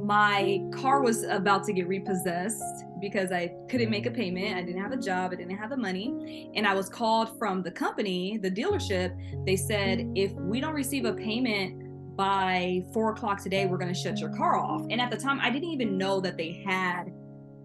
my car was about to get repossessed because I couldn't make a payment. I didn't have a job. I didn't have the money. And I was called from the company, the dealership. They said, if we don't receive a payment by 4 o'clock today, we're going to shut your car off. And at the time, I didn't even know that they had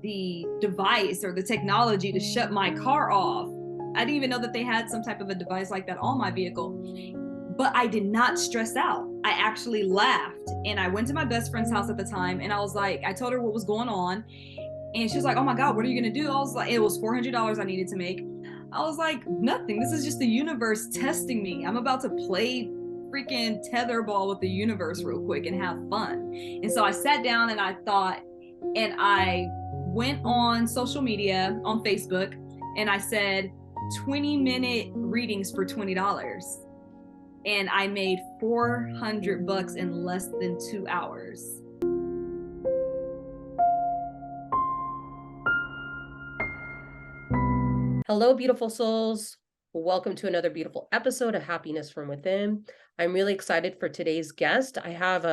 the device or the technology to shut my car off. I didn't even know that they had some type of a device like that on my vehicle. But I did not stress out. I actually laughed, and I went to my best friend's house at the time, and I was like, I told her what was going on, and she was like, oh my God, what are you gonna do? I was like, it was $400 I needed to make. I was like, nothing. This is just the universe testing me. I'm about to play freaking tetherball with the universe real quick and have fun. And so I sat down and I thought, and I went on social media, on Facebook, and I said 20-minute readings for $20. And I made $400 in less than 2 hours. Hello, beautiful souls. Welcome to another beautiful episode of Happiness from Within. I'm really excited for today's guest. I have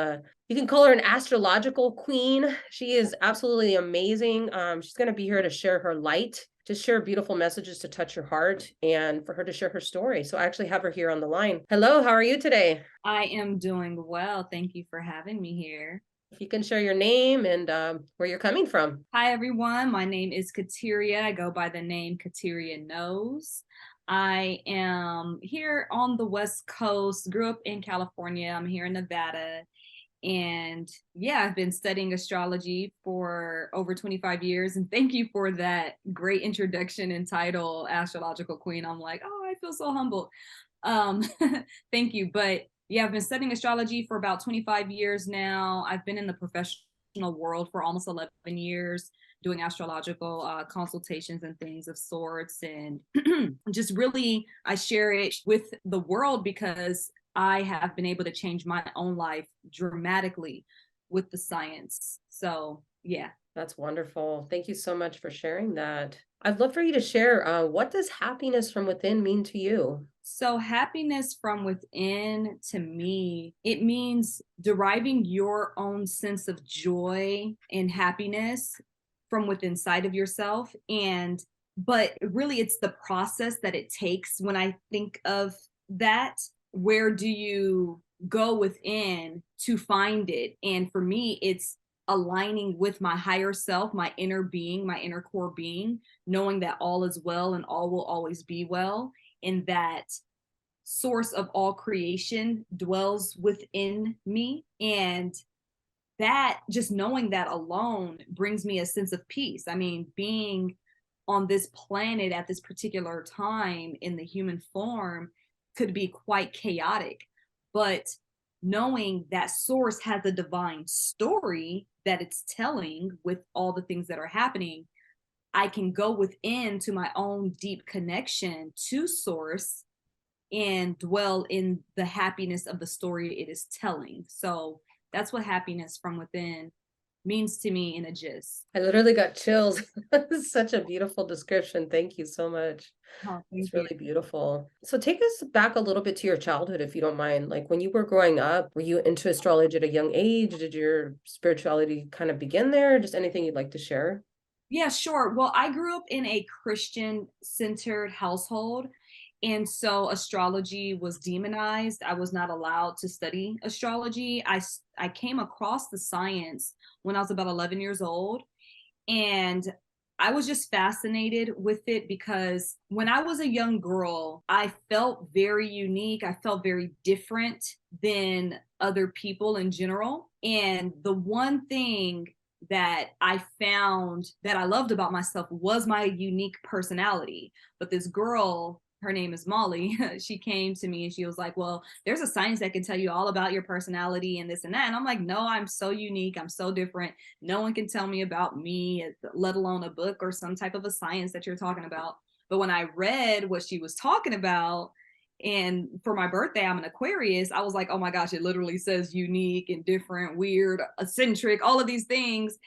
you can call her an astrological queen. She is absolutely amazing. She's going to be here to share her light, to share beautiful messages to touch your heart, and for her to share her story. So I actually have her here on the line. Hello, how are you today? I am doing well. Thank you for having me here. If you can share your name and where you're coming from. Hi, everyone. My name is Kateria. I go by the name Kateria Knows. I am here on the West Coast, grew up in California. I'm here in Nevada. And yeah, I've been studying astrology for over 25 years. And thank you for that great introduction and title, Astrological Queen. I'm like, oh, I feel so humbled. Um, thank you. But yeah, I've been studying astrology for about 25 years now. I've been in the professional world for almost 11 years, doing astrological consultations and things of sorts. And just really, I share it with the world because I have been able to change my own life dramatically with the science. So, yeah. That's wonderful. Thank you so much for sharing that. I'd love for you to share, what does happiness from within mean to you? So, happiness from within to me, it means deriving your own sense of joy and happiness from within inside of yourself. But really, it's the process that it takes. When I think of that, where do you go within to find it? And for me, it's aligning with my higher self, my inner being, my inner core being, knowing that all is well and all will always be well, and that source of all creation dwells within me. And that, just knowing that alone brings me a sense of peace. I mean, being on this planet at this particular time in the human form could be quite chaotic, but knowing that source has a divine story that it's telling with all the things that are happening, I can go within to my own deep connection to source and dwell in the happiness of the story it is telling. So that's what happiness from within means to me in a gist. I literally got chills. Such a beautiful description. Thank you so much. Oh, thank It's you. really beautiful. So take us back a little bit to your childhood, if you don't mind. Like when you were growing up, were you into astrology at a young age? Did your spirituality kind of begin there? Just anything you'd like to share? Yeah, sure. Well, I grew up in a Christian centered household. And so astrology was demonized. I was not allowed to study astrology. I came across the science when I was about 11 years old. And I was just fascinated with it because when I was a young girl, I felt very unique. I felt very different than other people in general. And the one thing that I found that I loved about myself was my unique personality. But this girl, her name is Molly, she came to me and she was like, well, there's a science that can tell you all about your personality and this and that. And I'm like, no, I'm so unique. I'm so different. No one can tell me about me, let alone a book or some type of a science that you're talking about. But when I read what she was talking about, and for my birthday, I'm an Aquarius, I was like, oh my gosh, it literally says unique and different, weird, eccentric, all of these things.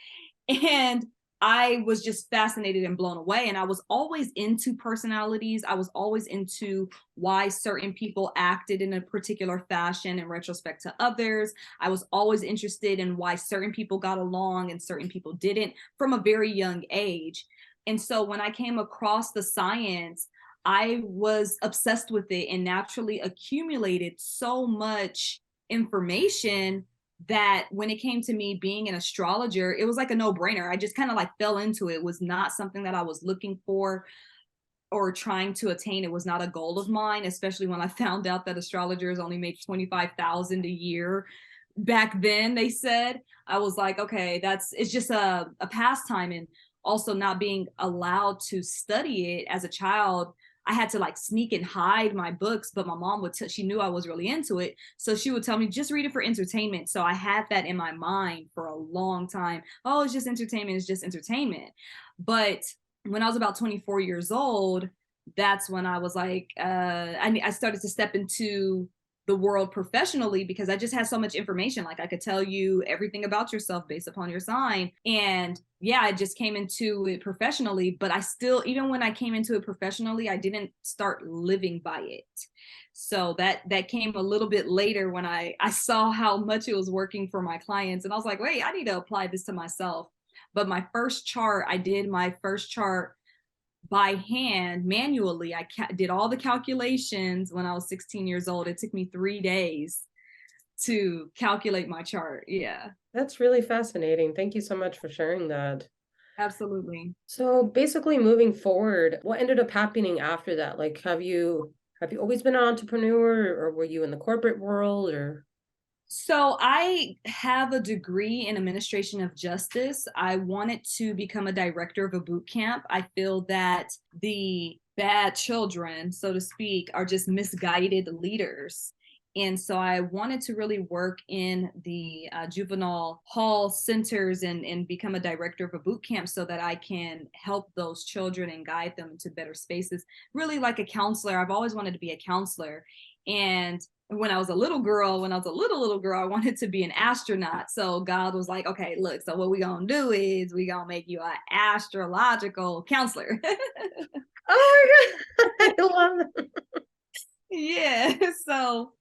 And I was just fascinated and blown away. And I was always into personalities. I was always into why certain people acted in a particular fashion in retrospect to others. I was always interested in why certain people got along and certain people didn't from a very young age. And so when I came across the science, I was obsessed with it and naturally accumulated so much information that when it came to me being an astrologer, it was like a no-brainer. I just kind of like fell into it. It was not something that I was looking for or trying to attain. It was not a goal of mine, especially when I found out that astrologers only make 25,000 a year. Back then, they said, I was like, okay, it's just a pastime. And also not being allowed to study it as a child, I had to like sneak and hide my books, but my mom she knew I was really into it. So she would tell me, just read it for entertainment. So I had that in my mind for a long time. Oh, it's just entertainment. It's just entertainment. But when I was about 24 years old, that's when I was like, I started to step into the world professionally because I just had so much information. Like I could tell you everything about yourself based upon your sign. And yeah, I just came into it professionally, but I still, even when I came into it professionally, I didn't start living by it. So that came a little bit later when I saw how much it was working for my clients. And I was like, wait, I need to apply this to myself. But I did my first chart by hand manually. I did all the calculations when I was 16 years old. It took me 3 days to calculate my chart. Yeah, That's really fascinating. Thank you so much for sharing that. absolutely. So basically moving forward, what ended up happening after that? Like have you always been an entrepreneur or were you in the corporate world or So I have a degree in administration of justice. I wanted to become a director of a boot camp. I feel that the bad children, so to speak, are just misguided leaders. And so I wanted to really work in the juvenile hall centers and become a director of a boot camp so that I can help those children and guide them into better spaces. Really like a counselor. I've always wanted to be a counselor. And when I was a little girl, little girl, I wanted to be an astronaut. So God was like, okay, look, so what we gonna do is we gonna make you an astrological counselor. Oh my God, I love it. Yeah. So,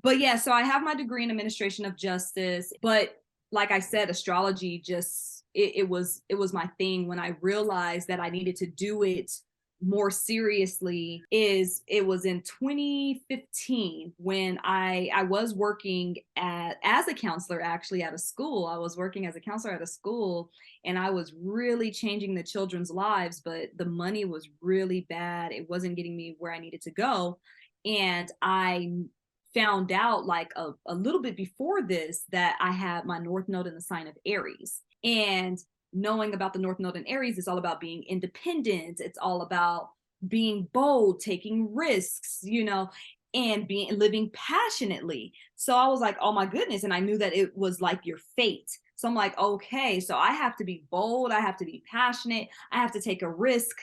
but yeah, so I have my degree in administration of justice, but like I said, astrology just it was my thing. When I realized that I needed to do it more seriously is it was in 2015 when I was working as a counselor actually at a school. I was working as a counselor at a school and I was really changing the children's lives, but the money was really bad. It wasn't getting me where I needed to go. And I found out like a little bit before this that I had my North Node in the sign of Aries. And knowing about the North Node in Aries is all about being independent. It's all about being bold, taking risks, and being living passionately. So I was like, oh my goodness. And I knew that it was like your fate. So I'm like, okay, so I have to be bold, I have to be passionate, I have to take a risk,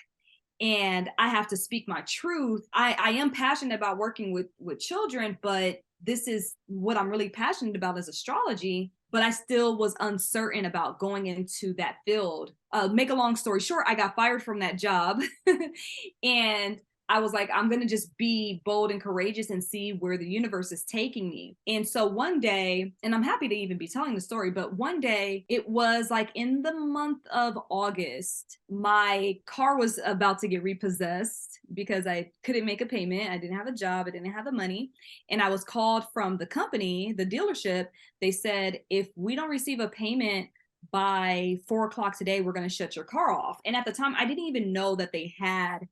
and I have to speak my truth. I am passionate about working with children, but this is what I'm really passionate about is astrology. But I still was uncertain about going into that field. Make a long story short, I got fired from that job, and I was like, I'm gonna just be bold and courageous and see where the universe is taking me. And so one day, and I'm happy to even be telling the story, but one day it was like in the month of August, my car was about to get repossessed because I couldn't make a payment. I didn't have a job, I didn't have the money. And I was called from the company, the dealership. They said, if we don't receive a payment by 4 o'clock today, we're going to shut your car off. And at the time, I didn't even know that they had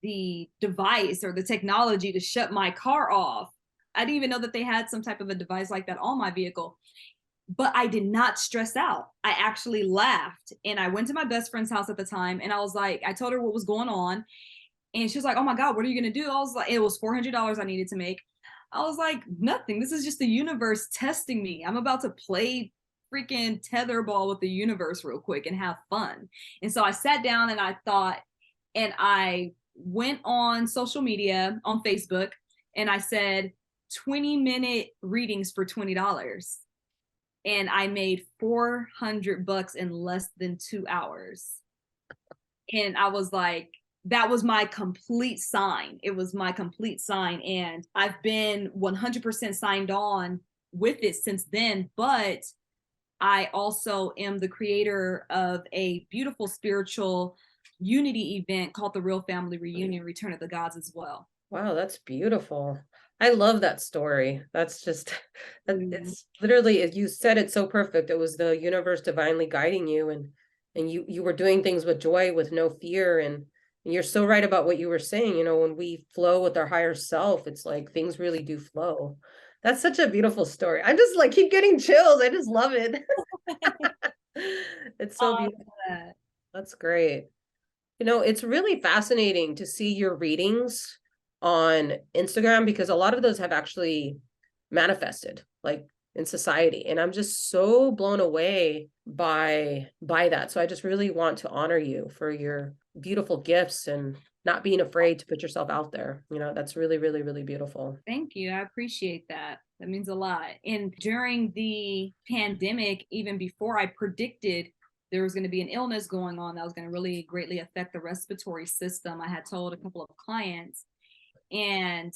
the device or the technology to shut my car off. I didn't even know that they had some type of a device like that on my vehicle. But I did not stress out. I actually laughed and I went to my best friend's house at the time and I was like, I told her what was going on. And she was like, oh my God, what are you going to do? I was like, it was $400 I needed to make. I was like, nothing. This is just the universe testing me. I'm about to play freaking tetherball with the universe real quick and have fun. And so I sat down and I thought, and I went on social media on Facebook and I said 20-minute readings for $20. and I made $400 in less than 2 hours. And I was like, that was my complete sign. It was my complete sign. And I've been 100% signed on with it since then. But I also am the creator of a beautiful spiritual unity event called the Real Family Reunion Return of the Gods as well. Wow, that's beautiful. I love that story. That's just that Mm. it's literally you said it so perfect. It was the universe divinely guiding you, and you were doing things with joy, with no fear, and you're so right about what you were saying. You know, when we flow with our higher self, it's like things really do flow. That's such a beautiful story. I just like keep getting chills. I just love it. It's so Oh, beautiful. That's great. You know, it's really fascinating to see your readings on Instagram because a lot of those have actually manifested like in society. And I'm just so blown away by that. So I just really want to honor you for your beautiful gifts and not being afraid to put yourself out there. You know, that's really, really, really beautiful. thank you. I appreciate that. That means a lot. And during the pandemic, even before I predicted there was going to be an illness going on that was going to really greatly affect the respiratory system, I had told a couple of clients. And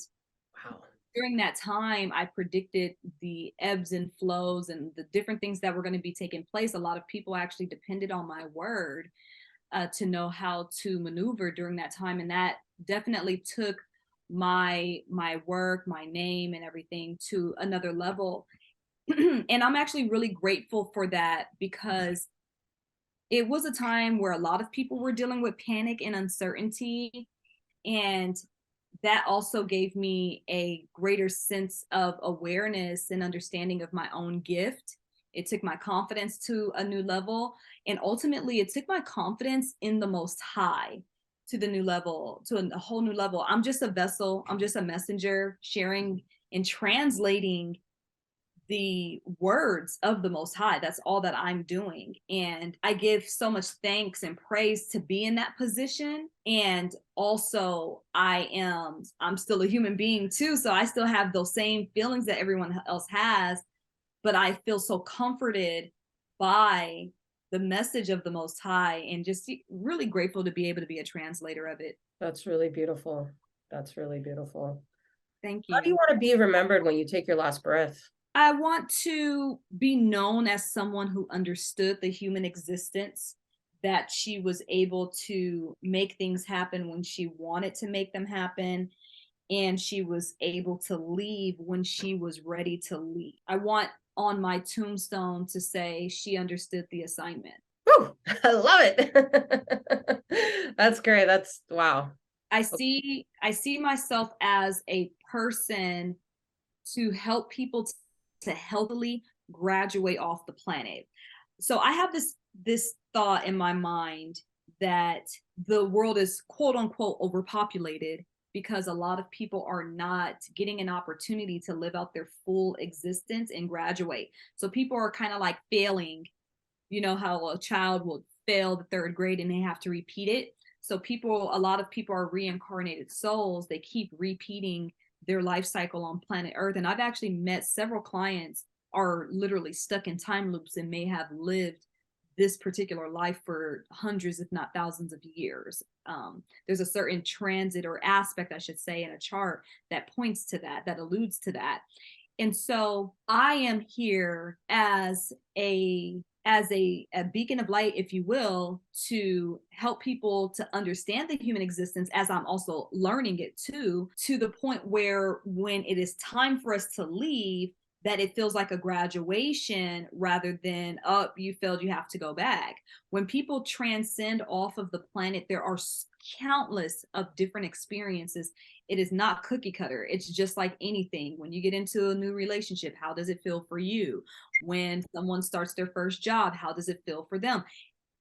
Wow. during that time, I predicted the ebbs and flows and the different things that were going to be taking place. A lot of people actually depended on my word to know how to maneuver during that time. And that definitely took my work, my name, and everything to another level. And I'm actually really grateful for that because it was a time where a lot of people were dealing with panic and uncertainty. And that also gave me a greater sense of awareness and understanding of my own gift. It took my confidence to a new level. And ultimately, it took my confidence in the Most High to the new level, to a whole new level. I'm just a vessel, I'm just a messenger sharing and translating the words of the Most High. That's all that I'm doing. And I give so much thanks and praise to be in that position. And also I'm still a human being too. So I still have those same feelings that everyone else has, but I feel so comforted by the message of the Most High and just really grateful to be able to be a translator of it. That's really beautiful. That's really beautiful. Thank How do you you. want to be remembered when you take your last breath? I want to be known as someone who understood the human existence, that she was able to make things happen when she wanted to make them happen, and she was able to leave when she was ready to leave. I want on my tombstone to say she understood the assignment. Whew, I love it. That's great. That's wow. I see myself as a person to help people to healthily graduate off the planet. So I have this thought in my mind that the world is quote unquote overpopulated because a lot of people are not getting an opportunity to live out their full existence and graduate. So people are kind of like failing. You know how a child will fail the third grade and they have to repeat it. So a lot of people are reincarnated souls. They keep repeating their life cycle on planet Earth. And I've actually met several clients are literally stuck in time loops and may have lived this particular life for hundreds, if not thousands of years. There's a certain transit or aspect, I should say, in a chart that points to that, that alludes to that. And so I am here as a beacon of light, if you will, to help people to understand the human existence as I'm also learning it too, to the point where when it is time for us to leave, that it feels like a graduation rather than, oh, you failed, you have to go back. When people transcend off of the planet, there are countless of different experiences. It is not cookie cutter. It's just like anything. When you get into a new relationship, how does it feel for you? When someone starts their first job, how does it feel for them?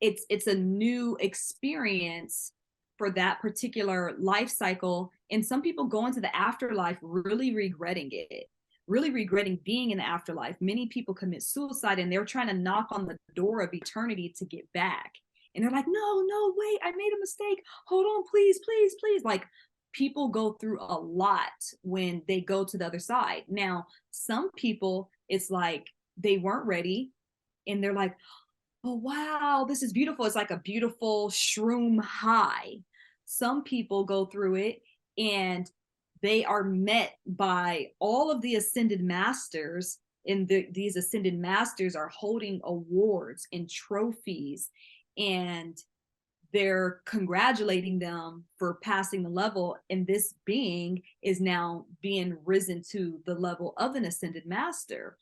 It's a new experience for that particular life cycle. And some people go into the afterlife really regretting it, really regretting being in the afterlife. Many people commit suicide and they're trying to knock on the door of eternity to get back. And they're like, no, no, wait, I made a mistake. Hold on, please, please, please. Like, people go through a lot when they go to the other side. Now, some people, it's like they weren't ready, and they're like, oh wow, this is beautiful. It's like a beautiful shroom high. Some people go through it and they are met by all of the ascended masters, and these ascended masters are holding awards and trophies, and they're congratulating them for passing the level, and this being is now being risen to the level of an ascended master.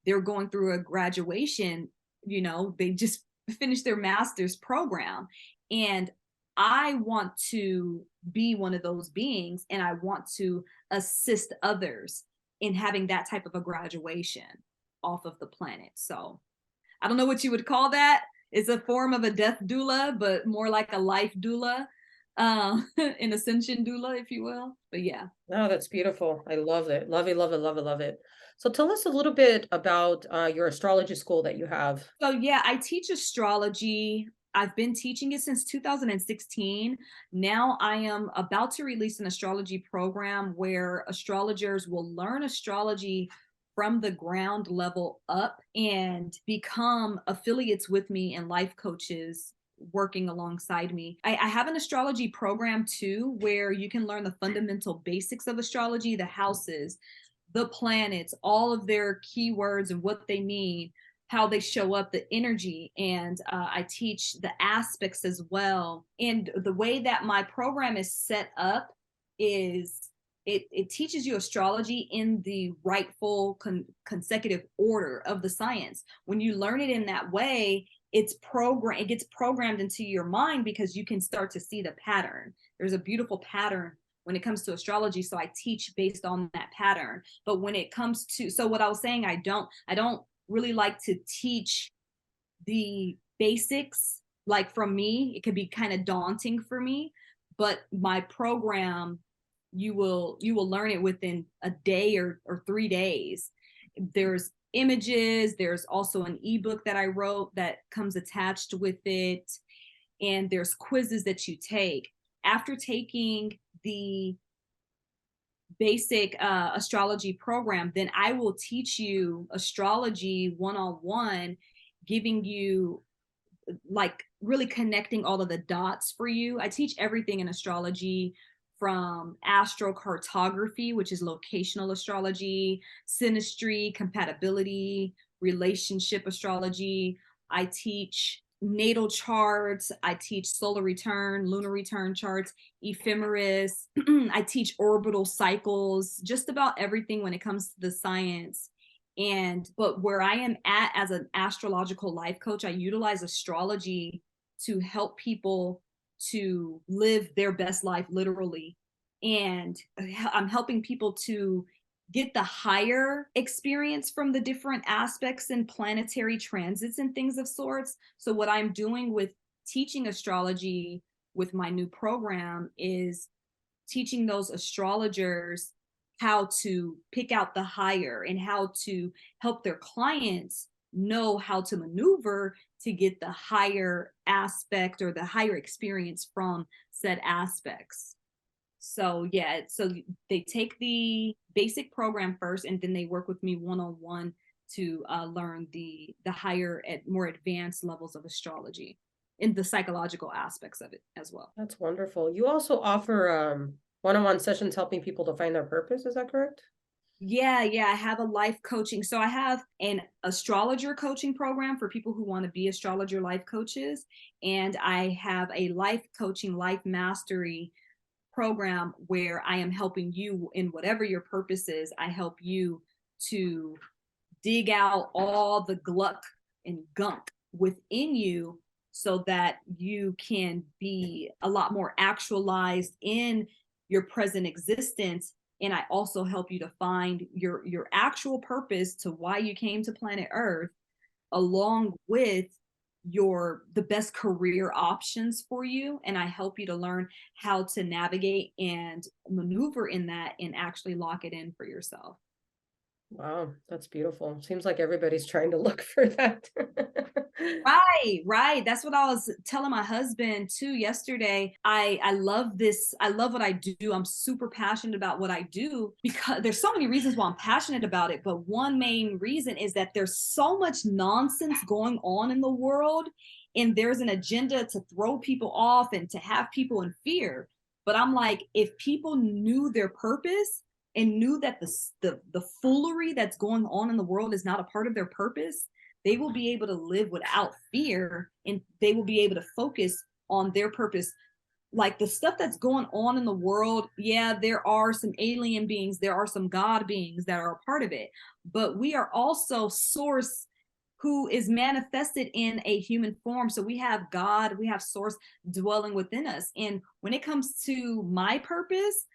They're going through a graduation, they just finished their master's program, and I want to be one of those beings, and I want to assist others in having that type of a graduation off of the planet. So I don't know what you would call that. It's a form of a death doula, but more like a life doula, an ascension doula, if you will. But yeah. Oh, that's beautiful. I love it. Love it, love it, love it, love it. So tell us a little bit about your astrology school that you have. So yeah, I teach astrology. I've been teaching it since 2016. Now I am about to release an astrology program where astrologers will learn astrology from the ground level up and become affiliates with me and life coaches working alongside me. I have an astrology program too, where you can learn the fundamental basics of astrology, the houses, the planets, all of their keywords and what they mean, how they show up, the energy, and I teach the aspects as well. And the way that my program is set up is it teaches you astrology in the rightful consecutive order of the science. When you learn it in that way, it gets programmed into your mind because you can start to see the pattern. There's a beautiful pattern when it comes to astrology, so I teach based on that pattern. But when it comes to, so what I was saying, I don't really like to teach the basics. Like, from me, it could be kind of daunting for me, but my program, you will learn it within a day or 3 days. There's images, there's also an ebook that I wrote that comes attached with it, and there's quizzes that you take after taking the basic astrology program. Then I will teach you astrology one-on-one, giving you, like, really connecting all of the dots for you. I teach everything in astrology, from astrocartography, which is locational astrology, synastry, compatibility, relationship astrology. I teach natal charts. I teach solar return, lunar return charts, ephemeris. I teach orbital cycles, just about everything when it comes to the science. And but where I am at as an astrological life coach, I utilize astrology to help people to live their best life, literally. And I'm helping people to get the higher experience from the different aspects and planetary transits and things of sorts. So what I'm doing with teaching astrology with my new program is teaching those astrologers how to pick out the higher, and how to help their clients know how to maneuver to get the higher aspect or the higher experience from said aspects. So yeah, so they take the basic program first, and then they work with me one-on-one to learn the higher, at more advanced levels of astrology, and the psychological aspects of it as well. That's wonderful. You also offer one-on-one sessions helping people to find their purpose. Is that correct? Yeah, I have a life coaching. So I have an astrologer coaching program for people who want to be astrologer life coaches. And I have a life coaching, life mastery program where I am helping you in whatever your purpose is. I help you to dig out all the gluck and gunk within you so that you can be a lot more actualized in your present existence. And I also help you to find your actual purpose to why you came to planet Earth, along with the best career options for you. And I help you to learn how to navigate and maneuver in that and actually lock it in for yourself. Wow, that's beautiful. Seems like everybody's trying to look for that. Right, right. That's what I was telling my husband too yesterday. I love this. I love what I do. I'm super passionate about what I do because there's so many reasons why I'm passionate about it, but one main reason is that there's so much nonsense going on in the world, and there's an agenda to throw people off and to have people in fear. But I'm like, if people knew their purpose and knew that the foolery that's going on in the world is not a part of their purpose, they will be able to live without fear, and they will be able to focus on their purpose. Like the stuff that's going on in the world, yeah, there are some alien beings, there are some god beings that are a part of it, but we are also source who is manifested in a human form. So we have God, we have source dwelling within us. And when it comes to my purpose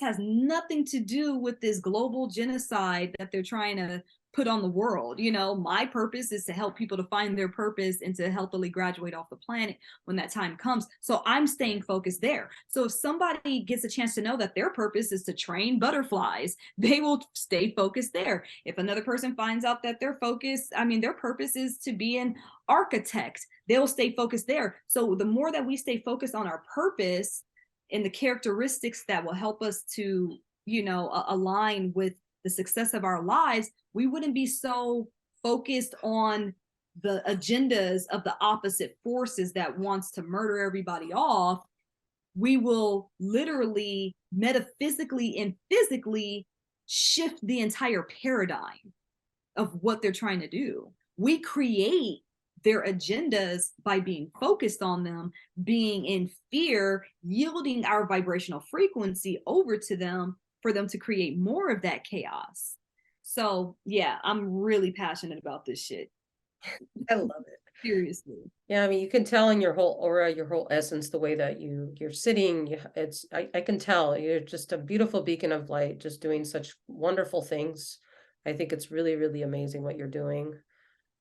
has nothing to do with this global genocide that they're trying to put on the world. You know, my purpose is to help people to find their purpose and to healthily graduate off the planet when that time comes. So I'm staying focused there. So if somebody gets a chance to know that their purpose is to train butterflies, they will stay focused there. If another person finds out that their focus, I mean, their purpose is to be an architect, they'll stay focused there. So the more that we stay focused on our purpose and the characteristics that will help us to, you know, align with the success of our lives, we wouldn't be so focused on the agendas of the opposite forces that wants to murder everybody off. We will literally metaphysically and physically shift the entire paradigm of what they're trying to do. We create their agendas by being focused on them, being in fear, yielding our vibrational frequency over to them for them to create more of that chaos. So, yeah, I'm really passionate about this shit. I love it. Seriously. Yeah, I mean, you can tell in your whole aura, your whole essence, the way that you're sitting. I can tell you're just a beautiful beacon of light, just doing such wonderful things. I think it's really, really amazing what you're doing,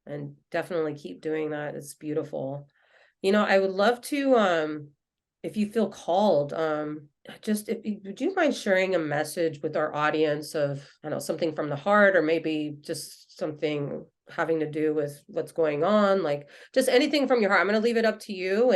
and definitely keep doing that. It's beautiful. I would love to, if you feel called, just would you mind sharing a message with our audience of, I don't know, something from the heart, or maybe just something having to do with what's going on, like just anything from your heart. I'm going to leave it up to you,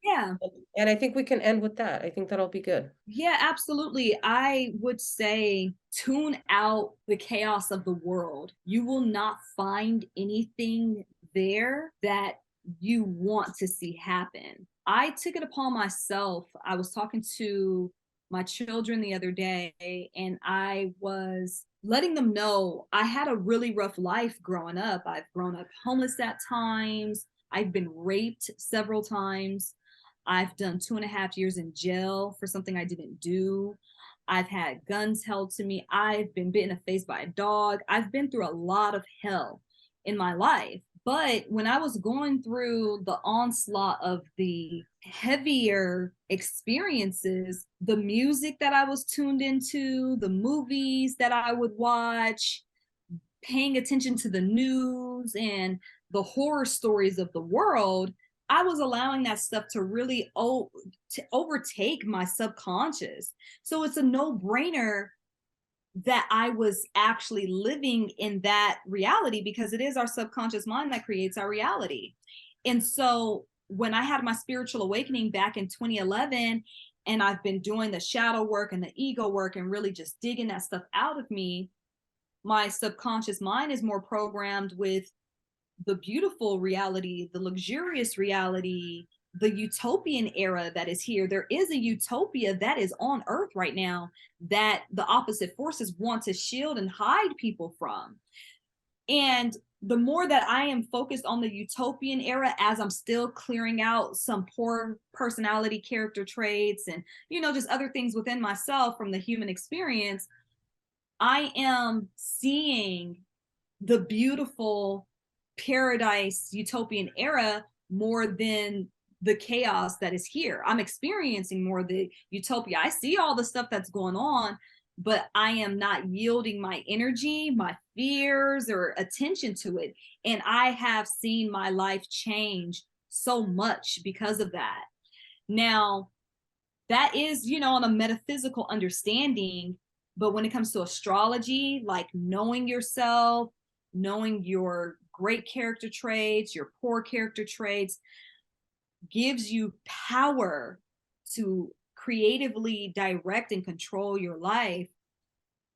Yeah. and I think we can end with that. I think that'll be good. Yeah, absolutely. I would say tune out the chaos of the world. You will not find anything there that you want to see happen. I took it upon myself. I was talking to my children the other day, and I was letting them know I had a really rough life growing up. I've grown up homeless at times, I've been raped several times. I've done 2.5 years in jail for something I didn't do. I've had guns held to me. I've been bitten in the face by a dog. I've been through a lot of hell in my life. But when I was going through the onslaught of the heavier experiences, the music that I was tuned into, the movies that I would watch, paying attention to the news and the horror stories of the world, I was allowing that stuff to really to overtake my subconscious. So it's a no-brainer that I was actually living in that reality, because it is our subconscious mind that creates our reality. And so when I had my spiritual awakening back in 2011, and I've been doing the shadow work and the ego work and really just digging that stuff out of me, my subconscious mind is more programmed with the beautiful reality, the luxurious reality, the utopian era that is here. There is a utopia that is on earth right now that the opposite forces want to shield and hide people from. And the more that I am focused on the utopian era, as I'm still clearing out some poor personality character traits and, just other things within myself from the human experience, I am seeing the beautiful paradise utopian era more than the chaos that is here. I'm experiencing more of the utopia. I see all the stuff that's going on, but I am not yielding my energy, my fears, or attention to it. And I have seen my life change so much because of that. Now, that is, on a metaphysical understanding. But when it comes to astrology, like knowing yourself, knowing your great character traits, your poor character traits, gives you power to creatively direct and control your life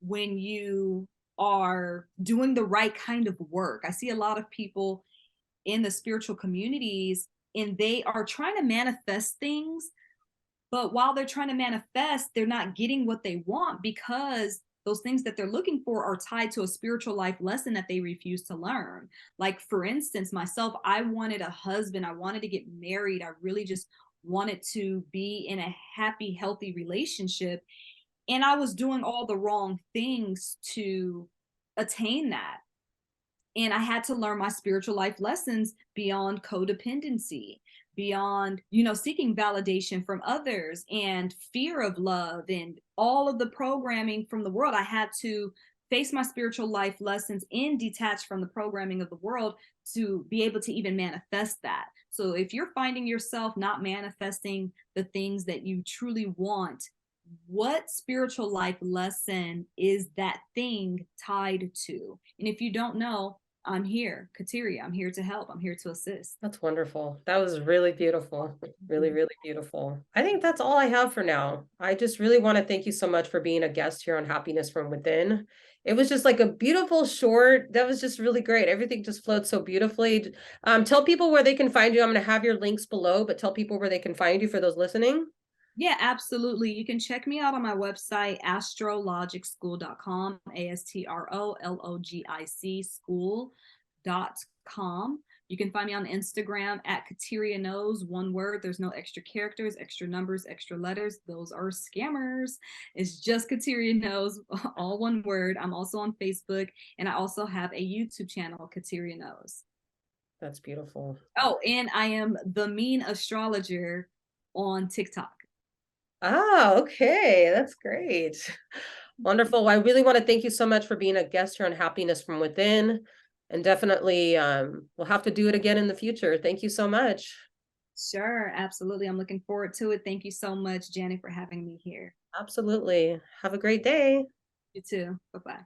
when you are doing the right kind of work. I see a lot of people in the spiritual communities and they are trying to manifest things, but while they're trying to manifest, they're not getting what they want because those things that they're looking for are tied to a spiritual life lesson that they refuse to learn. Like, for instance, myself, I wanted a husband, I wanted to get married, I really just wanted to be in a happy, healthy relationship. And I was doing all the wrong things to attain that. And I had to learn my spiritual life lessons beyond codependency, beyond, seeking validation from others and fear of love and all of the programming from the world. I had to face my spiritual life lessons and detach from the programming of the world to be able to even manifest that. So if you're finding yourself not manifesting the things that you truly want, what spiritual life lesson is that thing tied to? And if you don't know, I'm here, Kateria. I'm here to help. I'm here to assist. That's wonderful. That was really beautiful. Really, really beautiful. I think that's all I have for now. I just really want to thank you so much for being a guest here on Happiness from Within. It was just like a beautiful short. That was just really great. Everything just flowed so beautifully. Tell people where they can find you. I'm going to have your links below, but tell people where they can find you for those listening. Yeah, absolutely. You can check me out on my website, astrologicschool.com, ASTROLOGIC school.com. You can find me on Instagram at Kateria Knows, one word. There's no extra characters, extra numbers, extra letters. Those are scammers. It's just Kateria Knows, all one word. I'm also on Facebook, and I also have a YouTube channel, Kateria Knows. That's beautiful. Oh, and I am the mean astrologer on TikTok. Oh, okay. That's great. Wonderful. Well, I really want to thank you so much for being a guest here on Happiness from Within. And definitely we'll have to do it again in the future. Thank you so much. Sure, absolutely. I'm looking forward to it. Thank you so much, Janet, for having me here. Absolutely. Have a great day. You too. Bye bye.